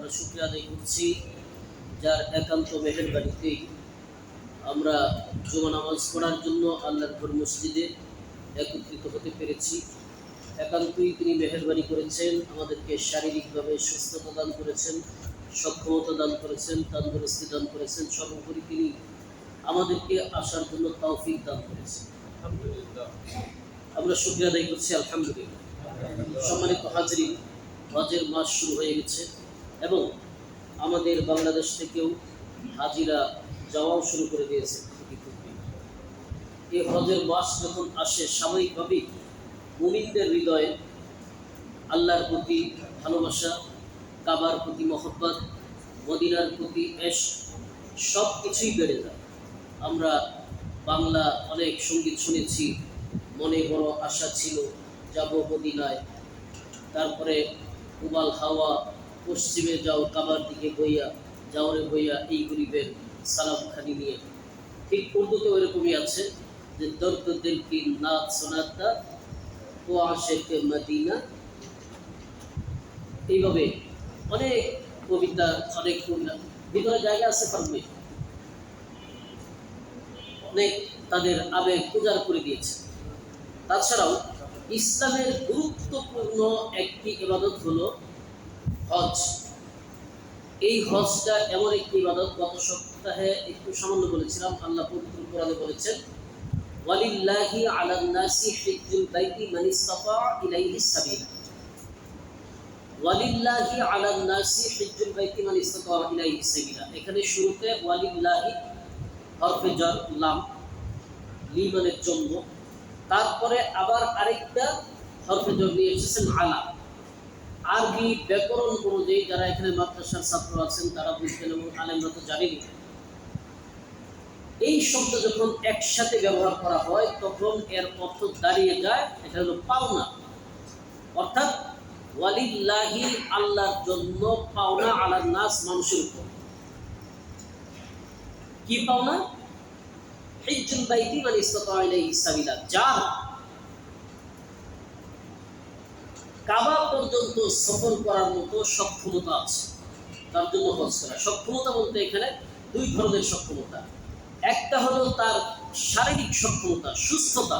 আমরা শুকরিয়া আদায় করছি যার একান্ত মেহেরবানিতেই আমরা জুমা নামাজ পড়ার জন্য আল্লাহর ঘর মসজিদে একত্রিত হতে পেরেছি। একান্তই তিনি মেহেরবানি করেছেন, আমাদেরকে শারীরিকভাবে সুস্থতা দান করেছেন, সক্ষমতা দান করেছেন, তন্দুরস্তি দান করেছেন, সর্বোপরি তিনি আমাদেরকে আসার জন্য তৌফিক দান করেছেন। আমরা শুকরিয়া আদায় করছি আলহামদুলিল্লাহ। সম্মানিত হাজরিন, হজের মাস শুরু হয়ে গেছে এবং আমাদের বাংলাদেশ থেকেও হাজিরা যাওয়াও শুরু করে দিয়েছে। এই হজের মাস যখন আসে, স্বাভাবিকভাবেই মুমিনদের হৃদয়ে আল্লাহর প্রতি ভালোবাসা, কাবার প্রতি মহব্বত, মদিনার প্রতি ইশক সব কিছুই বেড়ে যায়। আমরা বাংলা অনেক সঙ্গীত শুনেছি, মনে বড় আশা ছিল যাব মদিনায়, তারপরে উবাল হাওয়া পশ্চিমে যাও কাবার দিকে বইয়া, যাওরে বইয়া এই গরিবের সালাম খানি নিয়ে। ঠিক উর্দুতে ওইরকমই আছে যে দর্দ দিল কি নাত সোনাতা ও আশেক মদিনা। এইভাবে অনেক কবিতা, অনেক কবিতা ভিতরে জায়গা আছে, পারবে অনেক তাদের আবেগ উজাড় করে দিয়েছে। তাছাড়াও ইসলামের গুরুত্বপূর্ণ একটি ইবাদত হলো হজ। এই হজটা এমন একটি ইবাদত, গত সপ্তাহে একটু সামান্য বলেছিলাম। আল্লাহ পবিত্র কোরআনে বলেছেন, ওয়ালিল্লাহি আলান নাসি হিজ্জুল বাইতি মান ইসতাতা ইলাইহি সাবিলা। ওয়ালিল্লাহি আলান নাসি হিজ্জুল বাইতি মান ইসতাতা ইলাইহি সাবিলা। এখানে শুরুতে ওয়ালিল্লাহি হরফে জার, লাম, লিমানের জন্য, তারপরে আবার আরেকটা হরফে জর নিয়ে এসেছেন আলা। আরবি ব্যাকরণ অনুযায়ী যারা এখানে মাদ্রাসার ছাত্র আছেন তারা বুঝবেন এবং আলেমরা তো জানেনই। এই শব্দ যখন একসাথে ব্যবহার করা হয় তখন এর অর্থ দাঁড়িয়ে যায়, এটা হলো পাওনা। অর্থাৎ ওয়ালিল্লাহি আল্লাহর জন্য পাওনা, আলান নাস মানুষের উপর। কি পাওনা? হিজ্জুল বাইতি মান ইসতাতা ইলাইহি সাবিলা। যার কাবা পর্যন্ত সফর করার মতো সক্ষমতা আছে তার জন্য হজ করা। সক্ষমতা বলতে এখানে দুই ধরনের সক্ষমতা। একটা হলো তার শারীরিক সক্ষমতা, সুস্থতা,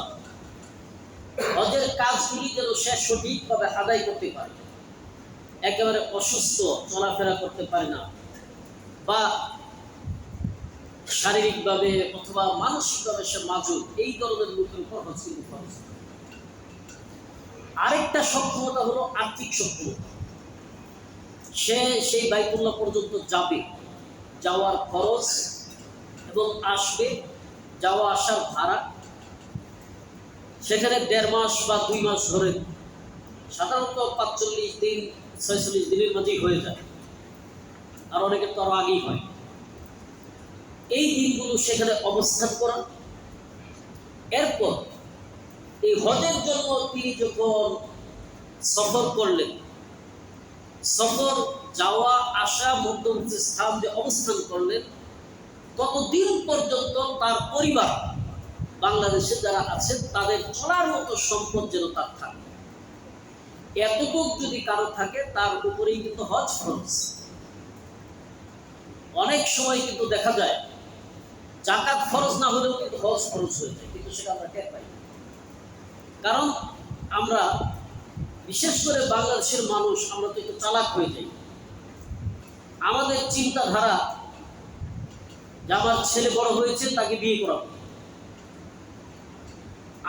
হজের কাজগুলি যেন সে সঠিকভাবে আদায় করতে পারে, একেবারে অসুস্থ, চলাফেরা করতে পারে না, বা শারীরিকভাবে অথবা মানসিকভাবে সে মাজুর, এই ধরনের লোকের উপর হজ কিন্তু খরচ। আরেকটা সক্ষমতা হলো আর্থিক সক্ষমতা। সে সেই বাইতুল্লাহ পর্যন্ত যাবে, যাওয়ার খরচ এবং আসবে, যাওয়া আসার ভাড়া, সেখানে 1.5 মাস বা 2 মাস ধরে, সাধারণত 45 দিন 46 দিনের মাঝেই হয়ে যায়, আর অনেকের তো আরো আগেই হয়। এই দিনগুলো সেখানে অবস্থান করা, এরপর এই হজের জন্য তিনি যখন সফর করলেন, সফর যাওয়া আসা মধ্যবর্তী স্থান যে অবস্থান করলেন, ততদিন পর্যন্ত তার পরিবার, বাংলাদেশে যারা আছেন তাদের চলার মতো সম্পদ যেন তার থাকে। এতটুকু যদি কারো থাকে তার উপরেই কিন্তু হজ খরচ। অনেক সময় কিন্তু দেখা যায় জাকাত খরচ না হলেও কিন্তু হজ খরচ হয়ে যায়, কিন্তু সেটা আমরা টের পাই। কারণ আমরা বিশেষ করে বাংলাদেশের মানুষ, আমরা তো একটু চালাক হয়ে যাই। আমাদের চিন্তাধারা যে আমার ছেলে বড় হয়েছে তাকে বিয়ে করাবো,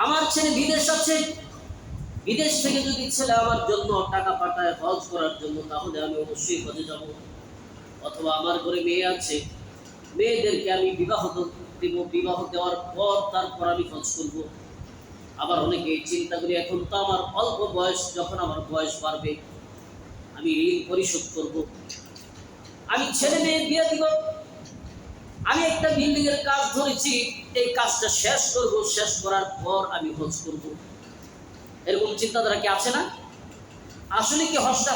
আমার ছেলে বিদেশ আছে, বিদেশ থেকে যদি ছেলে আমার জন্য টাকা পাঠায় হজ করার জন্য, তাহলে আমি অবশ্যই হজে যাব। অথবা আমার ঘরে মেয়ে আছে, মেয়েদেরকে আমি বিবাহ দেব, বিবাহ দেওয়ার পর তারপর আমি হজ করব। আবার অনেকে চিন্তা করি এখন তো আমার অল্প বয়স, যখন আমার বয়স বাড়বে আমি ঋণ পরিশোধ করব, আমি ছেলে মেয়ে বিয়ে দিব, আমি একটা বিল্ডিং এর কাজ ধরেছি, এই কাজটা শেষ করব, শেষ করার পর আমি হজ করব। এরকম চিন্তাধারা কি আছে না? আসলে কি হজটা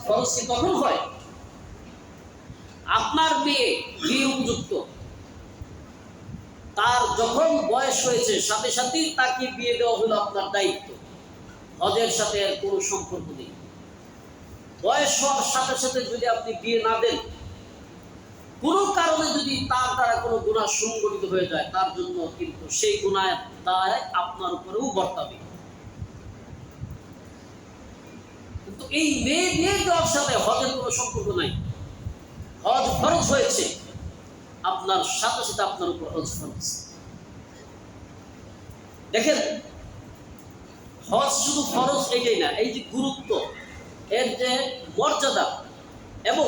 খরচ কি তখন হয়? আপনার মেয়ে বিয়ে উপযুক্ত, তার যখন বয়স হয়েছে সাথে সাথেই তাকে বিয়ে দেওয়া হলো আপনার দায়িত্ব। হজের সাথে এর কোনো সম্পর্ক নেই। বয়স হওয়ার সাথে সাথে যদি আপনি বিয়ে না দেন, কোনো কারণে যদি তার দ্বারা কোনো গুনাহ সংঘটিত হয়ে যায়, তার জন্য কিন্তু সেই গুনাহের দায় আপনার উপরেও বর্তাবে। কিন্তু এই মেয়ে বিয়ে দেওয়ার সাথে হজের কোনো সম্পর্ক নাই। হজ ফরজ হয়েছে, আপনার সাথে সাথে আপনার উপর হজ ফরজ। দেখেন, হজ শুধু ফরজ এইটাই না, এই যে গুরুত্ব, এর যে মর্যাদা এবং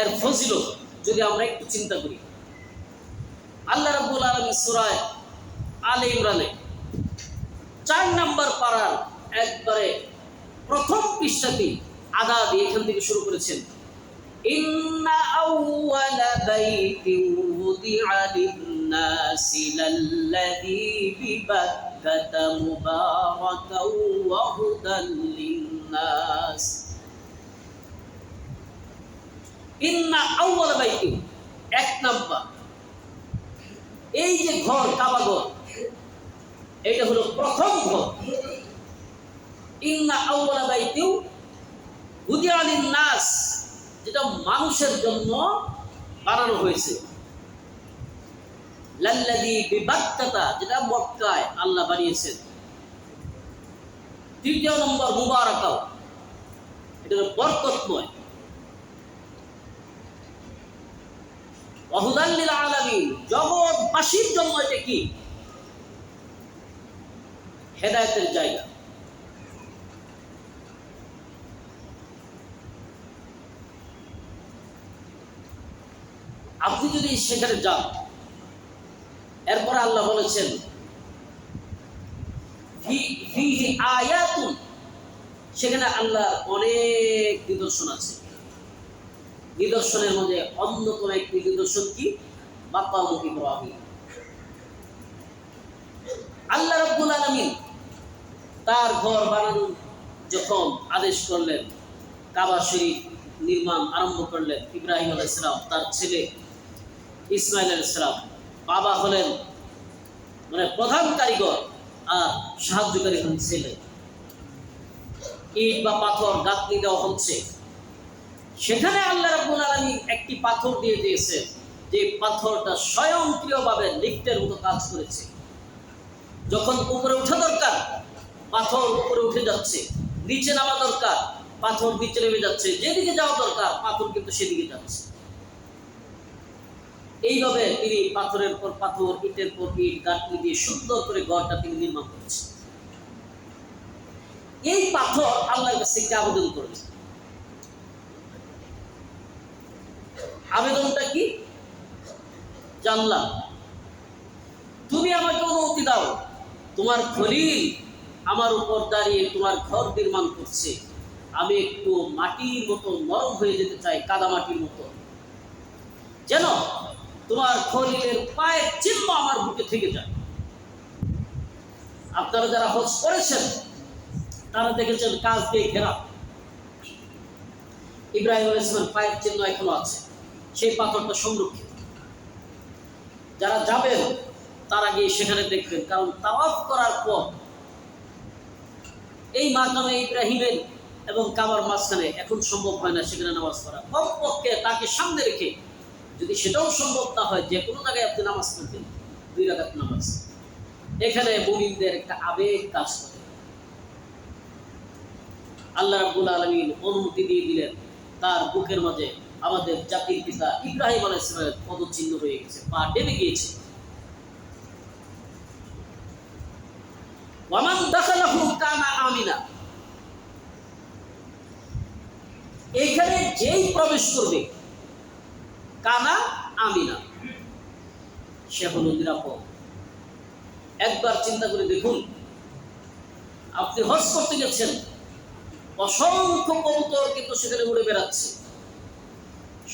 এর ফজিলত যদি আমরা একটু চিন্তা করি, আল্লাহ রাব্বুল আলামিন সূরা আলে ইমরানে 4 নম্বর পারার একবারে প্রথম পৃষ্ঠাটি আদা দিয়ে এখান থেকে শুরু করেছেন। ইন্না আউওয়ালা বাইতিন উদিআ লিন-নাসি লাল্লাযী বিবাক্কাতা মুবারাকাও ওয়া হুদাল লিন-নাস। ইন্না আউওয়ালা বাইতিন, এক নাম্বার, এই যে ঘর, কাবা ঘর, এটা হলো প্রথম ঘর। ইন্না আউওয়ালা বাইতিন উদিআ লিন-নাস, যেটা মানুষের জন্য বানানো হয়েছে। লাল্লাযী বিবাক্কাতা, যেটা মক্কায় আল্লাহ বানিয়েছেন। দ্বিতীয় নম্বর মুবারাকাও, এটা হলো বরকতময়। ওয়া হুদাল লিল আলামিন, জগৎবাসীর জন্য এটা কি? হেদায়েতের জায়গা। আপনি যদি সেখানে যান, এরপরে আল্লাহ বলেছেন ফিহি আয়াতুন, সেখানে আল্লাহ অনেক নিদর্শন আছে। নিদর্শনের মধ্যে অন্যতম একটি নিদর্শন কি? মাকাম ইব্রাহিম। আল্লাহ রাব্বুল আলামিন তার ঘর বানানোর যখন আদেশ করলেন, কাবা শরীফ নির্মাণ আরম্ভ করলেন, ইব্রাহিম আলাইহিস সালাম, তার ছেলে ইসমাইল আলাইহিস সালাম, বাবা হলেন মানে প্রধান কারিগর আর সাহায্যকারী হলেন ছেলে। ইট বা পাথর গাঁথনি দেওয়া হচ্ছে, সেখানে আল্লাহ রাব্বুল আলামিন একটি পাথর দিয়ে দিয়েছে, যে পাথরটা স্বয়ংক্রিয়ভাবে লিফটের মতো কাজ করেছে। যখন উপরে ওঠা দরকার, পাথর উপরে উঠে যাচ্ছে, নিচে নামা দরকার, পাথর নিচে নেমে যাচ্ছে, যেদিকে যাওয়া দরকার পাথর কিন্তু সেদিকে যাচ্ছে। এইভাবে তিনি পাথরের পর পাথর, ইটের পর ইট, গাঁথনি দিয়ে সুন্দর করে ঘরটা তিনি নির্মাণ করেছেন। এই পাথর আল্লাহর কাছে একটা আবেদন করেছে। আবেদনটা কি? জানলাম, তুমি আমাকে অনুমতি দাও, তোমার খলিল আমার উপর দাঁড়িয়ে তোমার ঘর নির্মাণ করছে, আমি একটু মাটির মতো নরম হয়ে যেতে চাই, কাদা মাটির মতো, যেন তোমার খলিলের পায়ের চিহ্ন আমার বুকে থেকে যায়। আপনারা যারা হজ করেছেন তারা দেখেছেন কাজ দিয়ে ঘেরা, ইব্রাহিম আলাইহিস সালামের পায়ের চিহ্ন এখনো আছে, সেই পাথরটা সংরক্ষিত। যারা যাবেন তারা গিয়ে সেখানে দেখবেন, কারণ তাওয়াফ করার পর এই মাকামে ইব্রাহিমের এবং কাবার মাঝখানে এখন সম্ভব হয় না সেখানে নামাজ পড়া। কমপক্ষে তাকে সামনে রেখে, যদি সেটাও সম্ভব না হয়, যে কোনো জায়গায় আপনি নামাজ পড়বেন, 2 রাকাত নামাজ, এখানে মুমিনদের একটা আবেগ কাজ করে। আল্লাহ রাব্বুল আলামিন অনুমতি দিয়ে দিলেন, তার বুকের মাঝে আমাদের জাতির পিতা ইব্রাহিম আলাইহিস সালামের পদচিহ্ন হয়ে গেছে, পা ডেবে গিয়েছে। ওয়ামান দাখালাহু কানা আমিনা, এখানে যেই প্রবেশ করবে, কানা আমিনা, সে হলো নিরাপদ। একবার চিন্তা করে দেখুন, আপনি হজ করতে গেছেন, অসংখ্য কবুতর কিন্তু সেখানে উড়ে বেড়াচ্ছে,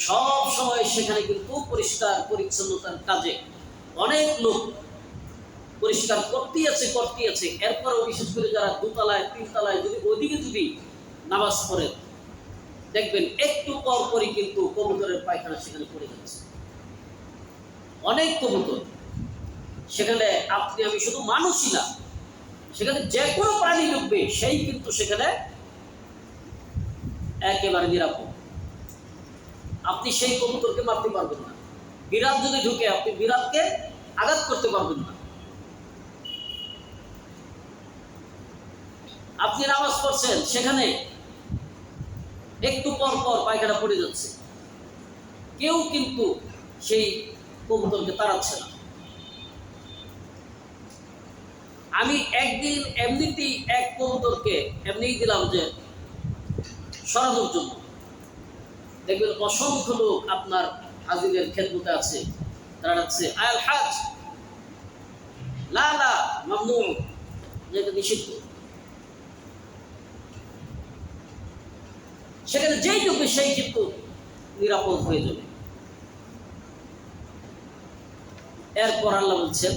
সব সময় সেখানে কিন্তু পরিষ্কার পরিচ্ছন্নতার কাজে অনেক লোক পরিষ্কার করতেই আছে। এরপরেও বিশেষ করে যারা 2 তলায় 3 তলায় যদি ওদিকে যদি নামাজ পড়েন, দেখবেন একটু পর পরই কিন্তু কবুতরের পায়খানা সেখানে পড়ে যাচ্ছে, অনেক কবুতর সেখানে। আপনি আমি শুধু মানুষই না, সেখানে যে কোনো প্রাণী ঢুকবে সেই কিন্তু সেখানে একেবারে নিরাপদ। আপনি সেই কবুতরকে মারতে পারবেন না। বিড়াল যদি ঢুকে আপনি বিড়ালকে আঘাত করতে পারবেন না। আপনি নামাজ পড়ছেন, সেখানে একটু পর পর পায়খানা পড়ে যাচ্ছে, কেউ কিন্তু সেই কবুতরকে তাড়াচ্ছে না। আমি একদিন এমনিতেই এক কবুতরকে এমনিই দিলাম যে সরানোর জন্য। দেখবেন অসংখ্য লোক আপনার হাজিদের খেদমতে আছে, তারা ডাকছে আল হাজ, লা লা মামনু, যেটা নিষিদ্ধ। সেখানে যেই ঢুকবে সেই কিন্তু নিরাপদ হয়ে যাবে। এরপর আল্লাহ বলছেন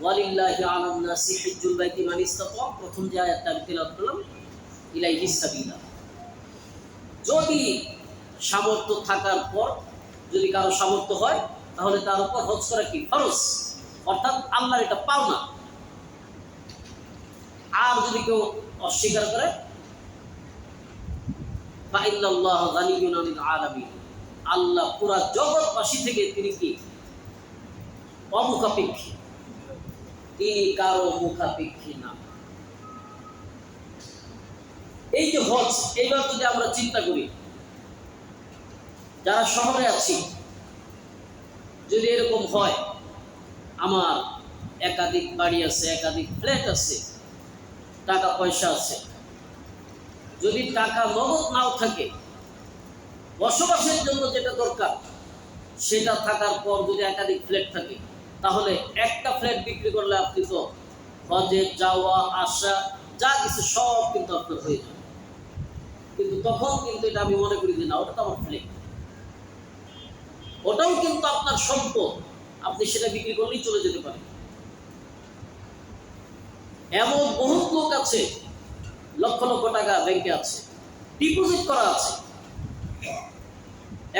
ওয়ালিল্লাহি আলান নাসি হিজ্জুল বাইতি মান ইসতাতা, প্রথম যে আয়াতটা আমি তেলাওয়াত করলাম, ইলাইহিস সাবিলা। যদি সামর্থ্য থাকার পর, যদি কারো সামর্থ্য হয়, তাহলে তার উপর হজ করা কি ফরজ, অর্থাৎ আল্লাহর এটা পাওনা। আর যদি কেউ অস্বীকার করে, ফাইন্নাল্লাহা গানিয়্যুন আনিল আলামিন, আল্লাহ পুরা জগৎবাসী থেকে তিনি কি অমুখাপেক্ষী, তিনি কারো মুখাপেক্ষী না। এই যে হজ, এইবার যদি আমরা চিন্তা করি, যারা শহরে আছি, যদি এরকম হয়, আমার একাধিক বাড়ি আছে, একাধিক ফ্ল্যাট আছে, টাকা পয়সা আছে, যদি টাকা নগদ নাও থাকে, বসবাসের জন্য যেটা দরকার সেটা থাকার পর যদি একাধিক ফ্ল্যাট থাকে, তাহলে একটা ফ্ল্যাট বিক্রি করলে আপনি তো হজে যাওয়া আসা যা কিছু সব কিন্তু আপনার হয়ে যাবে। কিন্তু তখন কিন্তু এটা আমি মনে করি যে না, ওটা তো আমার ফ্ল্যাট, ওটাও কিন্তু আপনার সম্পদ, আপনি সেটা বিক্রি করলেই চলে যেতে পারেন। এমন বহুত লোক আছে, লক্ষ লক্ষ টাকা ব্যাংকে আছে, ডিপোজিট করা আছে,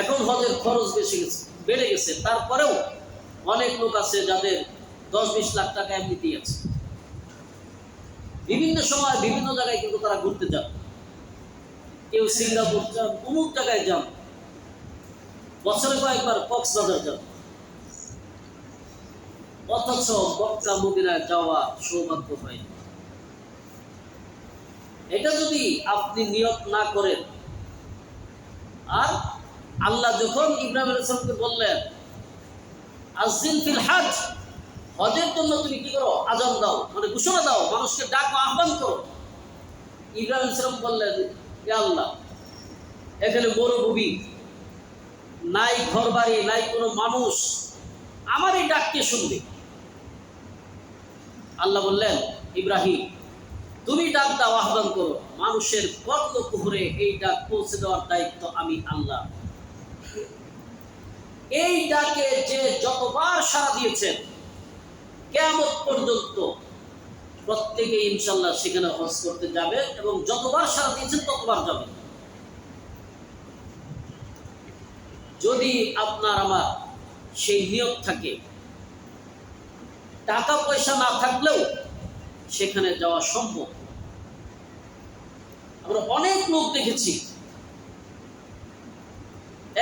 এখন হজের খরচ বেড়ে গেছে, তারপরেও অনেক লোক আছে যাদের 10-20 লাখ টাকা এমনিতেই আছে। বিভিন্ন সময় বিভিন্ন জায়গায় কিন্তু তারা ঘুরতে যান, কেউ সিঙ্গাপুর যান, অমুক জায়গায় যান, বছরে কয়েকবার কক্সবাজার যান, অথচ মক্কা মদিনায় যাওয়া সৌভাগ্য হয়। এটা যদি আপনি নিয়ত না করেন, আর আল্লাহ যখন ইব্রাহিম আলাইহিস সালামকে বললেন আযিন ফিল হজ, হজের জন্য তুমি কি করো, আযান দাও, মানে ঘোষণা দাও, মানুষকে ডাকো, আহ্বান করো। ইব্রাহিম আলাইহিস সালাম বললেন, হে আল্লাহ, এখানে মরুভূমি, নাই ঘরবাড়ি, নাই কোনো মানুষ, আমার এই ডাককে শুনবে। আল্লাহ বললেন, ইব্রাহিম তুমি ডাক দাও, আহ্বান করো, মানুষের কর্ণকুহরে এই ডাক পৌঁছে দেওয়ার দায়িত্ব আমি আল্লাহ। এই ডাকে যে যতবার সাড়া দিয়েছেন, কিয়ামত পর্যন্ত প্রত্যেকে ইনশাআল্লাহ সেখানে হজ করতে যাবে, এবং যতবার সাড়া দিয়েছেন ততবার যাবে। যদি আপনার আমার সেই নিয়ত থাকে, টাকা পয়সা না থাকলেও সেখানে যাওয়া সম্ভব। আমরা অনেক লোক দেখেছি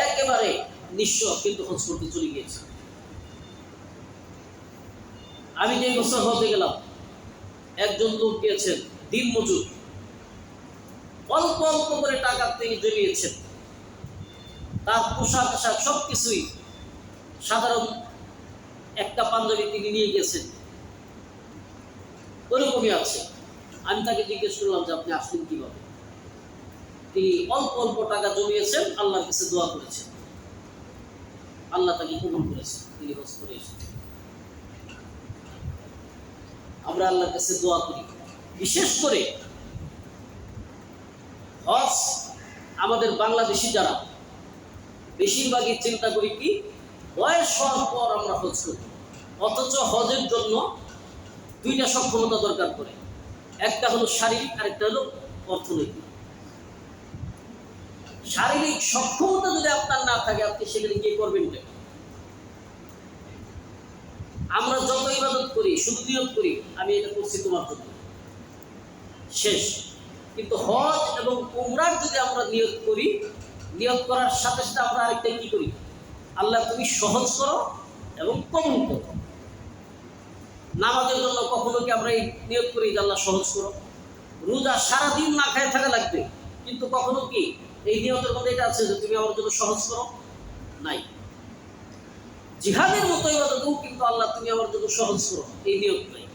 একেবারে নিঃস্ব, কিন্তু হজ করতে চলে গিয়েছে। আমি যে বছর হজে গেলাম, একজন লোক গিয়েছেন দিন মজুর, অল্প অল্প করে টাকা তিনি জমিয়েছেন, তার পোশাক আশাক সবকিছুই সাধারণ একটা পাঞ্জাবি তিনি নিয়ে গেছেন, ওরকমই আছে। আমি তাকে জিজ্ঞেস করলাম যে আপনি আসলেন কিভাবে? তিনি অল্প অল্প টাকা জমিয়েছেন, আল্লাহর কাছে দোয়া করেছেন, আল্লাহ তাকে কবুল করেছেন, তিনি হজ করে এসেছেন। আমরা আল্লাহর কাছে দোয়া করি, বিশেষ করে হজ আমাদের বাংলাদেশি যারা, বেশিরভাগই চিন্তা করি কি বয়স হওয়ার পর আমরা হজ করি, অথচ হজের জন্য দুইটা সক্ষমতা দরকার পড়ে, একটা হলো শারীরিক, আরেকটা হলো অর্থনৈতিক। শারীরিক সক্ষমতা যদি আপনার না থাকে, আপনি সেখানে গিয়ে করবেন না। আমরা যত ইবাদত করি শুধু নিয়ত করি আমি এটা করছি তোমার জন্য, শেষ। কিন্তু হজ এবং উমরার যদি আমরা নিয়ত করি, নিয়ত করার সাথে সাথে আমরা আরেকটা কি করি, আল্লাহ তুমি সহজ করো এবং কবুল করো। নামাজের জন্য কখনো কি আমরা এই নিয়ত করি যে আল্লাহ সহজ করো? রোজা সারাদিন না খায় থাকা লাগবে, কিন্তু কখনো কি এই নিয়তের মধ্যে এটা আছে যে তুমি আমার জন্য সহজ করো? নাই। জিহাদের মতো ইবাদতও কিন্তু আল্লাহ তুমি আমার জন্য সহজ করো, এই নিয়ত নাই।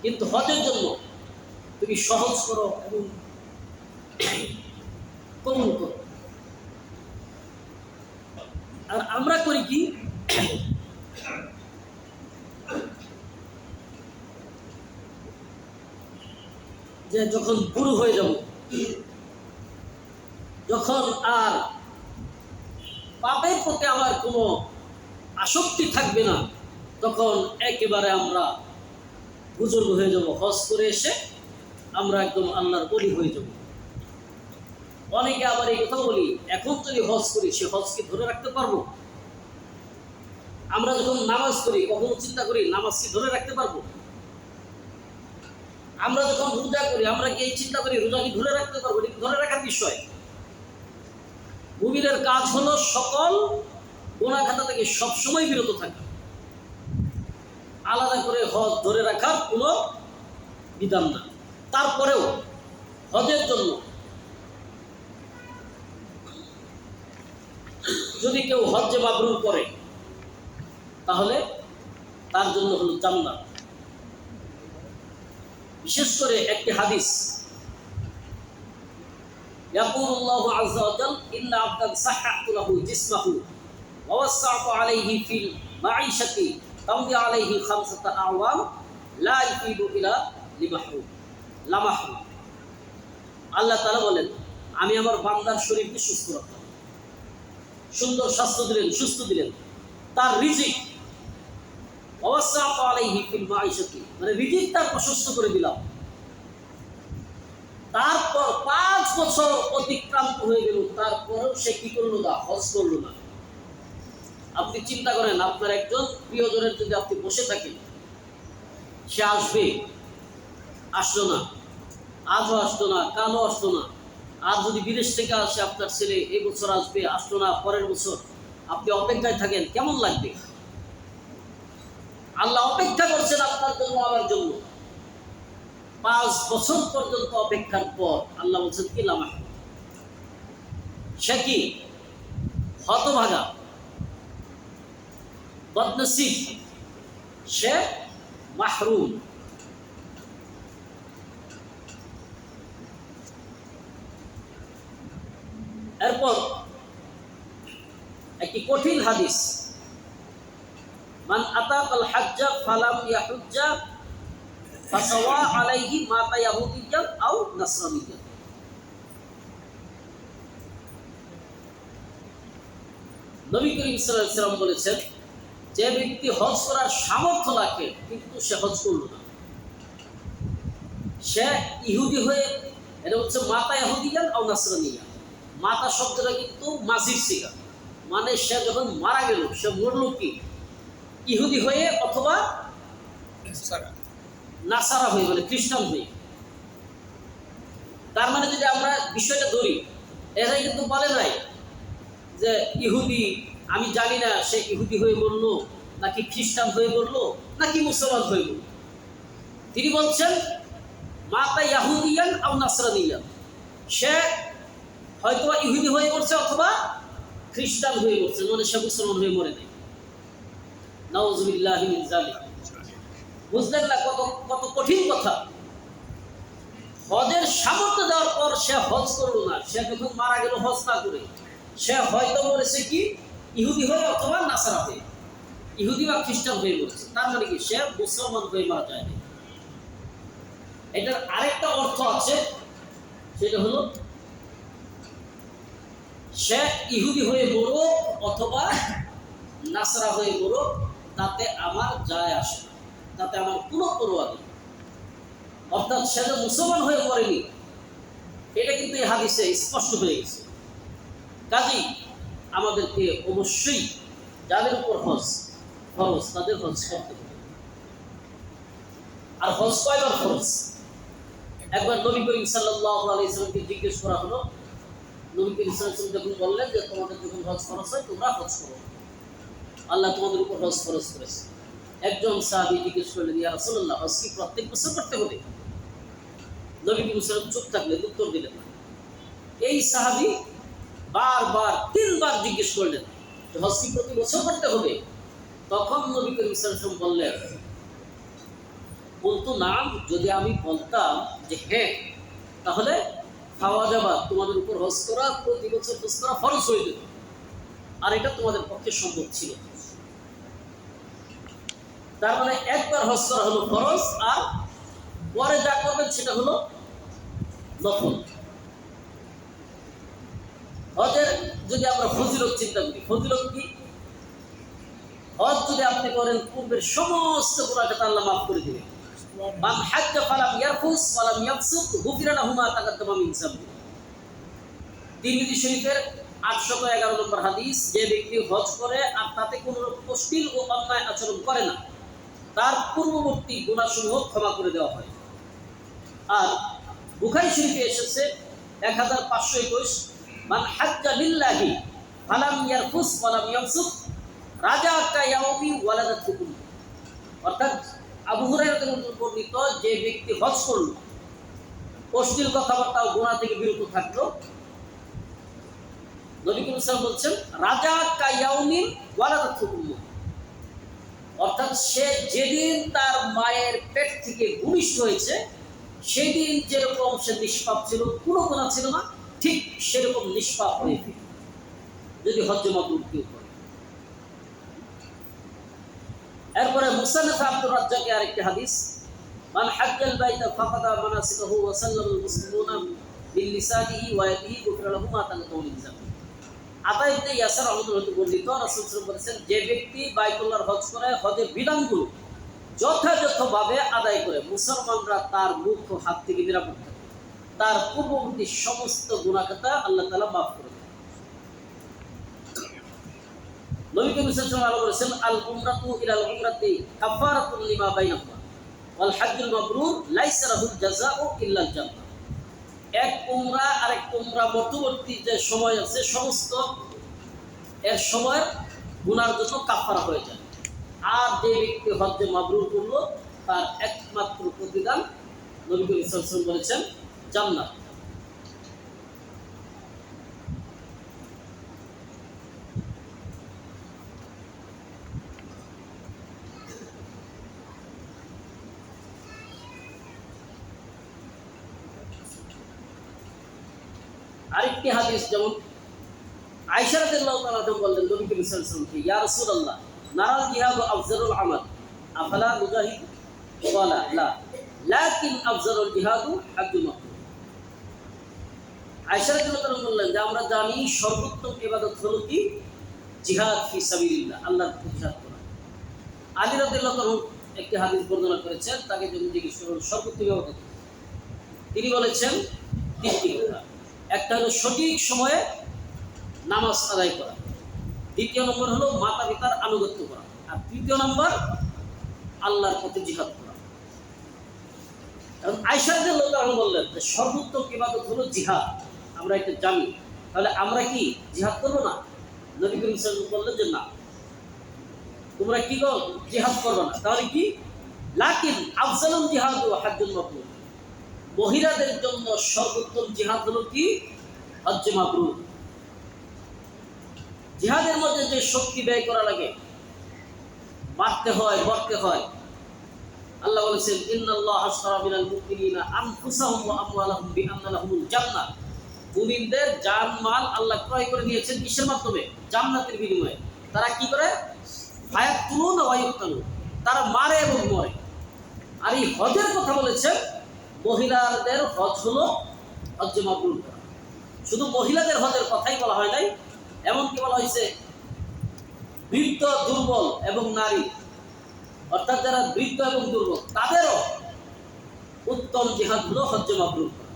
কিন্তু হজের জন্য তুমি সহজ করো এবং কবুল করো। আর আমরা করি কি, যে যখন বুড়ো হয়ে যাব, যখন আর পাপের প্রতি আমার কোনো আসক্তি থাকবে না, তখন একেবারে আমরা বুজুর্গ হয়ে যাব। হজ করে এসে আমরা একদম আল্লাহর ওলি হয়ে যাব। অনেকে আবার এই কথা বলি, এখন যদি হজ করি সে হজকে ধরে রাখতে পারবো? আমরা যখন নামাজ করি কখনো চিন্তা করি নামাজ কি ধরে রাখতে পারবো? আমরা যখন রোজা করি আমরা কি এই চিন্তা করি রোজা কি ধরে রাখতে পারবো? এটা ধরে রাখার বিষয়। মুমিনের কাজ হলো সকল গুনাহ খাতা থেকে সবসময় বিরত থাকা। আলাদা করে হজ ধরে রাখার কোনো বিধান না। তারপরেও হজের জন্য যদি কেউ হজ্জে মাবরুর করে তাহলে তার জন্য হলো জান্নাত। বিশেষ করে একটি হাদিস, ইয়াকুলুল্লাহু আযজা ওয়া জাল ইন্না আবদান সাহহাতু লাহু জিসমাহু ওয়া ওয়াসসা'তু আলাইহি ফিল মাঈশাতি তামদি আলাইহি খামসাতা আওয়াম লা ইফিদু ইলা লিমাহরুম লা মাহরুম। আল্লাহ তাআলা বলেন, আমি আমার বান্দার শরীরকে সুস্থ রাখলাম, সুন্দর স্বাস্থ্য দিলেন, সুস্থ দিলেন, তার রিজিক ওয়া ওয়াসসা'তু আলাইহি ফিল মাঈশাতি, মানে রিজিক তার প্রশস্ত করে দিলাম। তারপর 5 বছর অতিক্রান্ত হয়ে গেল, তারপরেও সে কি করলো না? হজ করলো না। আপনি চিন্তা করেন, আপনার একজন প্রিয়জনের যদি আপনি বসে থাকেন, সে আসবে, আসলো না, আজও আসলো না, কালও আসলো না। আর যদি বিদেশ থেকে আসে আপনার ছেলে, এই বছর আসবে, আসলো না, পরের বছর, আপনি অপেক্ষায় থাকেন, কেমন লাগবে? আল্লাহ অপেক্ষা করছেন আপনার জন্য, আমার জন্য। 5 বছর পর্যন্ত অপেক্ষার পর আল্লাহ বলছেন কি লামা, সে কি হতভাগা, বদনসিব, সে মাহরুম। এরপর একটি কঠিন হাদিস, মান আতাকাল হাজ্জা ফালাম ইয়াহুজ্জা ফাসাওয়া আলাইহি মাতা ইয়াহুদিয়্যান আও নাসরানিয়্যান। নবী করিম সাল্লাল্লাহু আলাইহি ওয়াসাল্লাম বলেছেন, যে ব্যক্তি হজ করার সামর্থ্য রাখে কিন্তু সে হজ করল না, সে ইহুদি হয়ে, এটা হচ্ছে মাতা ইয়াহুদিয়্যান আও নাসরানিয়্যান। মাতা শব্দটা কিন্তু মাজির সিগা, মানে সে যখন মারা গেল, সে মরল কি ইহুদি হয়ে অথবা নাসারা হয়ে, মানে খ্রিস্টান হয়ে। তার মানে যদি আমরা বিষয়টা ধরি, এরাই কিন্তু বলে নাই যে ইহুদি, আমি জানি না সে ইহুদি হয়ে বললো নাকি খ্রিস্টান হয়ে বললো নাকি মুসলমান হয়ে বললো। তিনি বলছেন মাতা ইয়াহুদিয়ান আও নাসরানিয়ান, সে হয়তো ইহুদি হয়ে পড়ছে অথবা খ্রিস্টান হয়ে পড়ছে, মানে সে মুসলমান হয়ে মরে নাই। নাউযুবিল্লাহি মিন যালিক। বুঝলেন না কত কত কঠিন কথা? হজের সামর্থ্য দেওয়ার পর সে হজ করলো না, সে যখন মারা গেল হজ না করে, সে হয়তো মরেছে কি ইহুদি হয়ে অথবা নাসারা হয়ে, ইহুদি বা খ্রিস্টান হয়ে মরেছে। তার মানে কি সে মুসলমান হয়ে মারা যায় না। এটার আরেকটা অর্থ আছে, সেটা হলো সে ইহুদি হয়ে মরুক অথবা নাসারা হয়ে মরুক, তাতে আমার যায় আসে না, তাতে আমার কোনো পরোয়া নেই। অর্থাৎ সে যে মুসলমান হয়ে পড়েনি, এটা কিন্তু এই হাদিসে স্পষ্ট হয়ে গেছে। কাজেই আমাদেরকে অবশ্যই যাদের উপর হজ ফরজ তাদের হজ করতে হবে। আর হজ কয়বার ফরজ? একবার নবী করিম সাল্লাল্লাহু আলাইহি ওয়াসাল্লামকে জিজ্ঞেস করা হলো, নবী করিম সাল্লাল্লাহু আলাইহি ওয়াসাল্লাম যখন বললেন যে তোমাদের যখন হজ ফরজ হয় তোমরা হজ করো, আল্লাহ তোমাদের উপর হজ ফরজ করেছে। একজন সাহাবী জিজ্ঞেস করলেন, ইয়া রাসূলুল্লাহ, হজ কি প্রত্যেক বছর করতে হবে? নবী করিম সাল্লাল্লাহু আলাইহি ওয়াসাল্লাম চুপ থাকলেন, উত্তর দিলেন না। এই সাহাবী বারবার 3 বার জিজ্ঞেস করলেন যে হজ কি প্রতি বছর করতে হবে? তখন নবী করিম সাল্লাল্লাহু আলাইহি ওয়াসাল্লাম বললেন, বলতো নাম, যদি আমি বলতাম যে হ্যাঁ, তাহলে খাওয়া যাবা তোমাদের উপর হজ করা, প্রতি বছর হজ করা ফরজ হয়ে যেত, আর এটা তোমাদের পক্ষে সম্ভব ছিল। তার মানে একবার হজ করা হলো ফরজ, আর পরে যা করবেন সেটা হলো নফল। হজের যদি আমরা ফজিলত চিন্তা করি, ফজিলত কি? হজ যদি আপনি করেন, পূর্বের সমস্ত গুনাহকে আল্লাহ মাফ করে দিবেন। মান হাজ্জা ফালাম ইয়ারফুস ওয়ালাম ইয়াফসুক গুফিরা লাহু মা তাকাদ্দামা মিন যামবি। তিরমিজি শরীফের 811 নম্বর হাদিস, যে ব্যক্তি হজ করে আর তাতে কোনো অশ্লীল ও অন্যায় আচরণ করে না, তার পূর্ববর্তী গুনাহসমূহ ক্ষমা করে দেওয়া হয়। আর বুখারী শরীফে এসেছে 1521, মান হাজ্জা লিল্লাহি ফালাম ইয়ারফুস ওয়ালাম ইয়াফসুক রাজা কায়াউমি ওয়ালাদাতুকুম। অর্থাৎ আবু হুরায়রা থেকে বর্ণিত, যে ব্যক্তি হজ করল, অশ্লীল কথাবার্তা ও গুনাহ থেকে বিরত থাকলো, নবী করিম সাল্লাল্লাহু আলাইহি ওয়াসাল্লাম বলছেন রাজা কায়াউমি ওয়ালাদাতুকুম, অর্থাৎ সে যেদিন তার মায়ের পেট থেকে ভূমিষ্ঠ হয়েছে সেই দিন যেরকম সে নিষ্পাপ ছিল, কোনো গুনাহ ছিল না, ঠিক সেরকম নিষ্পাপ হয়ে ফিরে যদি হজ্জে মাবরুর কেউ করে। এরপরে মুসান্নাফ আব্দুর রাজ্জাকের আরেকটি হাদিস, মান হাজ্জাল বাইতা ফাকাদা মানাসিকাহু ওয়া সাল্লামাল মুসলিমুনা বিলিসানিহি ওয়া ইয়াদিহি গুফিরা লাহু মা তাকাদ্দামা মিন যামবি। আতা ইবনে ইয়াসার রাদিয়াল্লাহু আনহু বর্ণিত, রাসূল সাল্লাল্লাহু আলাইহি ওয়াসাল্লাম বলেছেন, যে ব্যক্তি বাইতুল্লাহর হজ করে, হজের বিধানগুলো যথাযথভাবে আদায় করে, মুসলমানরা তার মুখ ও হাত থেকে নিরাপদ থাকে, তার পূর্ববর্তী সমস্ত গুনাহখাতা আল্লাহ তাআলা মাফ করে দেন। নবী করিম সাল্লাল্লাহু আলাইহি ওয়াসাল্লাম বলেছেন, আল উমরাতু ইলাল উমরাতি কাফারাতুন লিমা বাইনাহুমা ওয়াল হজ্জুল মাবরুর লাইসা লাহুল জাযাউ ইল্লাল জান্নাহ। এক উমরা আরেক উমরা মধ্যবর্তী যে সময় আছে, সমস্ত এর সময় গুনার জন্য কাফারা হয়ে যায়। আর যে ব্যক্তি হজ্জে মাবরুর করলো, তার একমাত্র প্রতিদান নবী করিম সাল্লাল্লাহু আলাইহি ওয়াসাল্লাম বলেছেন জান্নাত। আরেকটি হাদিস, যেমন আয়েশা রাদিয়াল্লাহু তাআলা বললেন নবী করিম সাল্লাল্লাহু আলাইহি ওয়াসাল্লামকে, ইয়া রাসূলুল্লাহ, নারাল জিহাদু আফজালুল আমাল আফালা নুজাহিদ? ক্বালা লা, লাকিন আফজালুল জিহাদু হজ্জুল মাবরুর। আয়েশা রাদিয়াল্লাহু তাআলা বললেন যে আমরা জানি সর্বোত্তম ইবাদত হলো কি? জিহাদ ফি সাবিলিল্লাহ, আল্লাহর পথে জিহাদ করা। আলী রাদিয়াল্লাহু তাআলা একটি হাদিস বর্ণনা করেছেন, তাকে যখন জিজ্ঞেস করা হলো সর্বোত্তম ইবাদত, তিনি বলেছেন তিনটি কথা। একটা হলো সঠিক সময়ে নামাজ আদায় করা, দ্বিতীয় নম্বর হলো মাতা পিতার আনুগত্য করা, আর তৃতীয় নম্বর আল্লাহর পথে জিহাদ করা। কারণ আয়েশা রাদিয়াল্লাহু তাআলা বললেন যে সর্বোত্তম ইবাদত হলো জিহাদ, আমরা এটা জানি, তাহলে আমরা কি জিহাদ করবো না? নবী করিম সাল্লাল্লাহু আলাইহি ওয়াসাল্লাম বললেন যে না, তোমরা কি করো? জিহাদ করবে না। তাহলে কি? লাকিন আফজালুল জিহাদু হজ্জুল মাবরুর, মহিলাদের জন্য সর্বোত্তম জিহাদ হলো কি? হজ্জে মাবরুর। জিহাদের মধ্যে যে শক্তি ব্যয় করা লাগে, মারতে হয়, মরতে হয়, আল্লাহ বলেছেন ইন্নাল্লাহা আশতারা মিনাল মুমিনিনা আনফুসাহুম ওয়া আমওয়ালাহুম বিআন্না লাহুমুল জান্নাহ। মুমিনদের জান মাল আল্লাহ ক্রয় করে দিয়েছেন কিসের মাধ্যমে? জান্নাতের বিনিময়ে। তারা কি করে? ফায়াতুলুনা ওয়া ইউক্তালুন, তারা মারে এবং মরে। আর এই হজের কথা বলেছেন, মহিলাদের হজ হলো হজ্জে মাবরুর করা। শুধু মহিলাদের হজের কথাই বলা হয় নাই, এমনকি বলা হয়েছে বৃদ্ধ, দুর্বল এবং নারী, অর্থাৎ যারা বৃদ্ধ এবং দুর্বল, তাদেরও উত্তম জিহাদ হলো হজ্জে মাবরুর করা।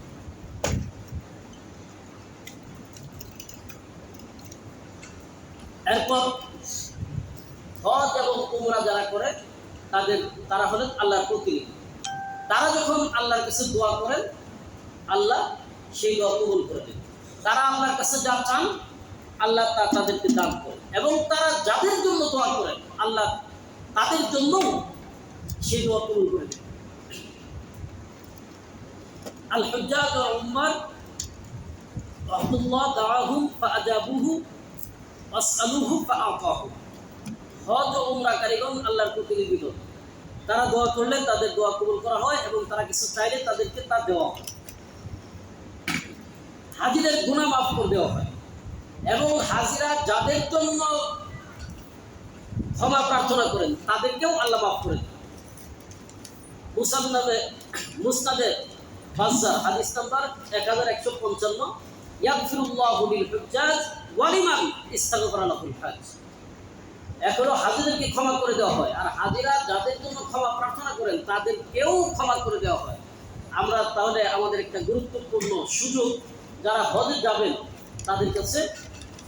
এরপর হজ এবং উমরা যারা করে, তারা হলেন আল্লাহর প্রতিনিধি। তারা যখন আল্লাহর কাছে দোয়া করেন, আল্লাহ সেই দোয়া কবুল করে দেন। তারা আল্লাহর কাছে যা চান আল্লাহ তা তাদেরকে দান করেন, এবং তারা যাদের জন্য দোয়া করেন আল্লাহ তাদের জন্য সেই দোয়া কবুল করে দেন। আল হুজ্জাজ ওয়াল উম্মার আব্দুল্লাহ দাআহুম ফাআজাবুহু ওয়াসআলুহু ফাআতাহু। হজ ও উমরাকারীগণ আল্লাহর প্রতিনিধিগণ, তারা দোয়া করলে তাদের দোয়া কবুল করা হয় এবং তারা কিছু চাইলে তাদেরকে তা দেওয়া হয়। হাজিদের গুনাহ মাফ করে দেওয়া হয়, এবং হাজিরা যাদের জন্য ক্ষমা প্রার্থনা করেন তাদেরকেও আল্লাহ মাফ করে দেন। মুসনাদে বাজ্জার হাদিস নাম্বার 1155, ইয়াগফিরুল্লাহু লিল হুজ্জাজ ওয়া লিমান ইস্তাগফারা লাহুল হাজ। এখনো হাজিদেরকে ক্ষমা করে দেওয়া হয়, আর হাজিরা যাদের জন্য ক্ষমা প্রার্থনা করেন তাদেরকেও ক্ষমা করে দেওয়া হয়। আমরা তাহলে আমাদের একটা গুরুত্বপূর্ণ সুযোগ, যারা হজে যাবেন তাদের কাছে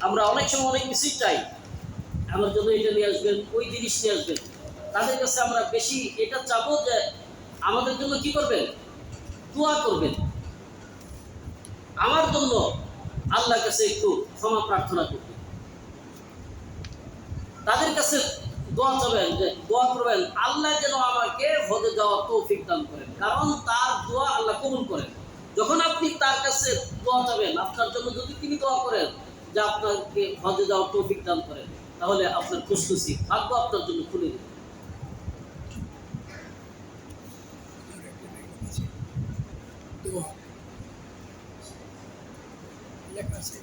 আমরা অনেক সময় অনেক কিছুই চাই, আমার জন্য এটা নিয়ে আসবেন, ওই জিনিস নিয়ে আসবেন। তাদের কাছে আমরা বেশি এটা চাবো যে আমাদের জন্য কি করবেন, দোয়া করবেন, আমার জন্য আল্লাহর কাছে একটু ক্ষমা প্রার্থনা করবেন। তাদের কাছে দোয়া চাবেন, যে দোয়া করবেন আল্লাহ যেন আমাকে হজে যাওয়ার তৌফিক দান করেন, কারণ তার দোয়া আল্লাহ কবুল করেন। যখন আপনি তার কাছে দোয়া চাবেন, আপনার জন্য যদি তিনি দোয়া করেন যে আপনাকে হজে যাওয়ার তৌফিক দান করেন, তাহলে আপনার খুশখুশি ভাগ্য আপনার জন্য খুলে দেবে। লেখা আছে